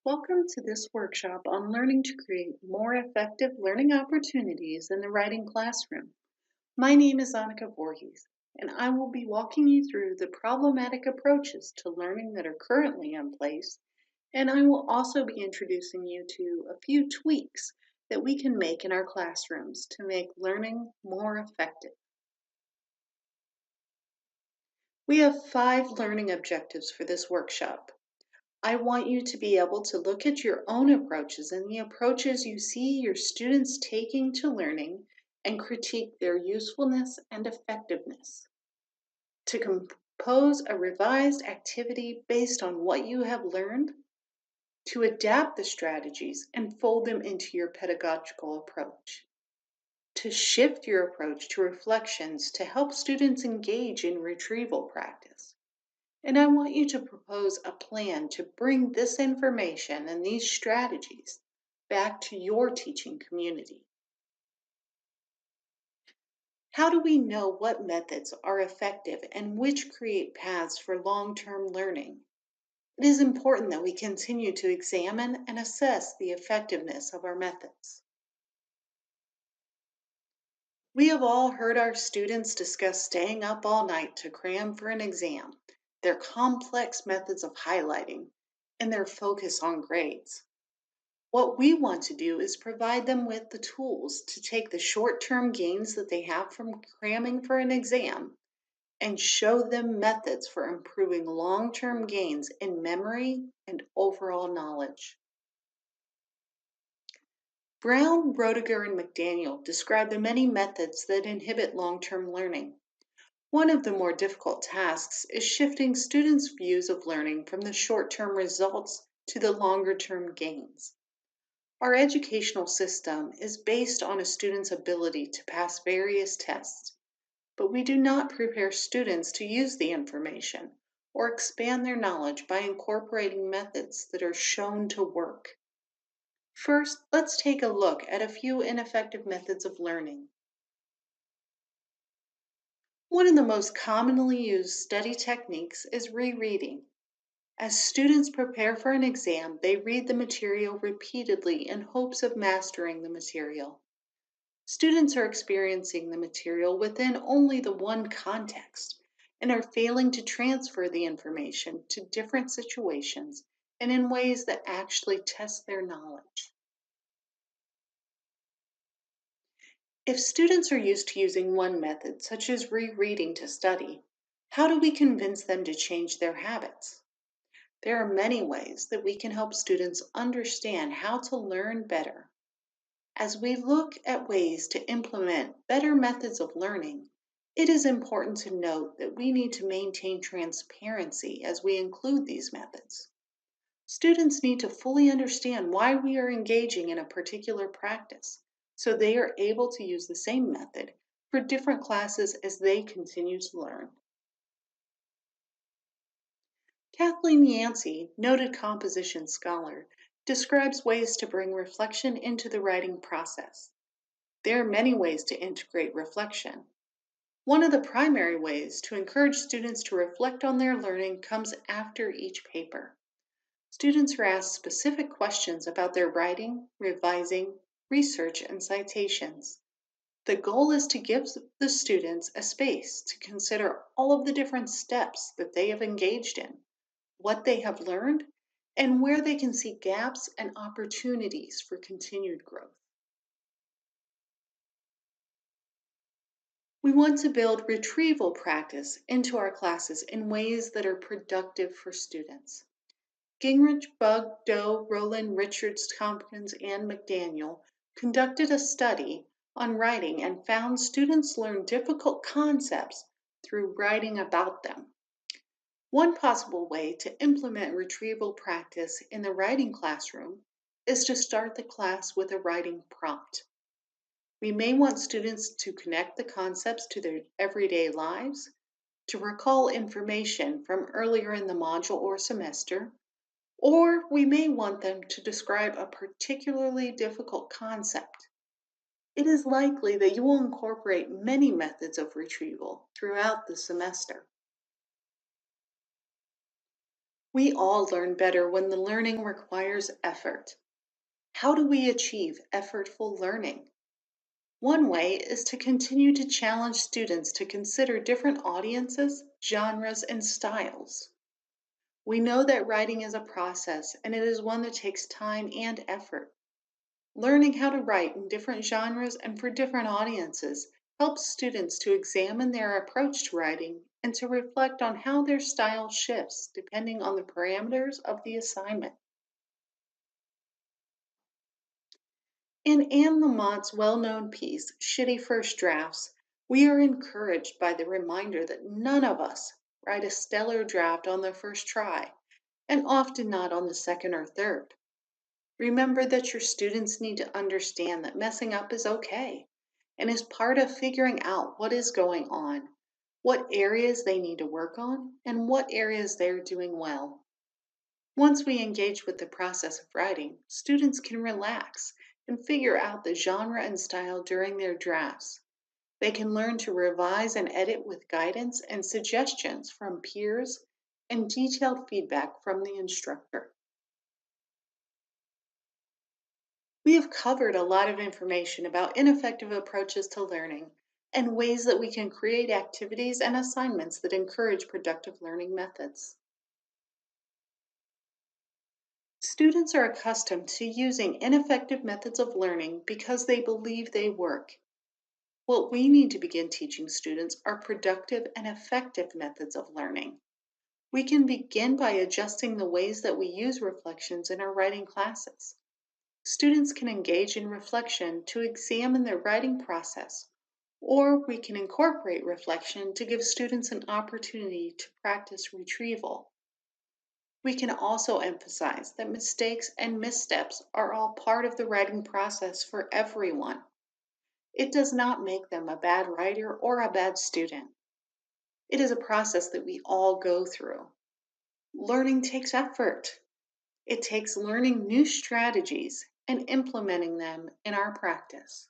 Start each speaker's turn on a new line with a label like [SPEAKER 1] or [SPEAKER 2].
[SPEAKER 1] Welcome to this workshop on learning to create more effective learning opportunities in the writing classroom. My name is Annika Voorhees, and I will be walking you through the problematic approaches to learning that are currently in place, and I will also be introducing you to a few tweaks that we can make in our classrooms to make learning more effective. We have 5 learning objectives for this workshop. I want you to be able to look at your own approaches and the approaches you see your students taking to learning and critique their usefulness and effectiveness. To compose a revised activity based on what you have learned, to adapt the strategies and fold them into your pedagogical approach. To shift your approach to reflections to help students engage in retrieval practice. And I want you to propose a plan to bring this information and these strategies back to your teaching community. How do we know what methods are effective and which create paths for long-term learning? It is important that we continue to examine and assess the effectiveness of our methods. We have all heard our students discuss staying up all night to cram for an exam, their complex methods of highlighting, and their focus on grades. What we want to do is provide them with the tools to take the short term gains that they have from cramming for an exam and show them methods for improving long term gains in memory and overall knowledge. Brown, Roediger, and McDaniel describe the many methods that inhibit long term learning. One of the more difficult tasks is shifting students' views of learning from the short term results to the longer term gains. Our educational system is based on a student's ability to pass various tests, but we do not prepare students to use the information or expand their knowledge by incorporating methods that are shown to work. First, let's take a look at a few ineffective methods of learning. One of the most commonly used study techniques is rereading. As students prepare for an exam, they read the material repeatedly in hopes of mastering the material. Students are experiencing the material within only the one context and are failing to transfer the information to different situations and in ways that actually test their knowledge. If students are used to using one method, such as rereading to study, how do we convince them to change their habits? There are many ways that we can help students understand how to learn better. As we look at ways to implement better methods of learning, it is important to note that we need to maintain transparency as we include these methods. Students need to fully understand why we are engaging in a particular practice, so they are able to use the same method for different classes as they continue to learn. Kathleen Yancey, noted composition scholar, describes ways to bring reflection into the writing process. There are many ways to integrate reflection. One of the primary ways to encourage students to reflect on their learning comes after each paper. Students are asked specific questions about their writing, revising, research, and citations. The goal is to give the students a space to consider all of the different steps that they have engaged in, what they have learned, and where they can see gaps and opportunities for continued growth. We want to build retrieval practice into our classes in ways that are productive for students. Gingrich, Bug, Doe, Rowland, Richards, Tompkins, and McDaniel conducted a study on writing and found students learn difficult concepts through writing about them. One possible way to implement retrieval practice in the writing classroom is to start the class with a writing prompt. We may want students to connect the concepts to their everyday lives, to recall information from earlier in the module or semester, or we may want them to describe a particularly difficult concept. It is likely that you will incorporate many methods of retrieval throughout the semester. We all learn better when the learning requires effort. How do we achieve effortful learning? One way is to continue to challenge students to consider different audiences, genres, and styles. We know that writing is a process and it is one that takes time and effort. Learning how to write in different genres and for different audiences helps students to examine their approach to writing and to reflect on how their style shifts depending on the parameters of the assignment. In Anne Lamott's well known piece, Shitty First Drafts, we are encouraged by the reminder that none of us write a stellar draft on the first try, and often not on the second or third. Remember that your students need to understand that messing up is okay and is part of figuring out what is going on, what areas they need to work on, and what areas they're doing well. Once we engage with the process of writing, students can relax and figure out the genre and style during their drafts. They can learn to revise and edit with guidance and suggestions from peers and detailed feedback from the instructor. We have covered a lot of information about ineffective approaches to learning and ways that we can create activities and assignments that encourage productive learning methods. Students are accustomed to using ineffective methods of learning because they believe they work. What we need to begin teaching students are productive and effective methods of learning. We can begin by adjusting the ways that we use reflections in our writing classes. Students can engage in reflection to examine their writing process, or we can incorporate reflection to give students an opportunity to practice retrieval. We can also emphasize that mistakes and missteps are all part of the writing process for everyone. It does not make them a bad writer or a bad student. It is a process that we all go through. Learning takes effort. It takes learning new strategies and implementing them in our practice.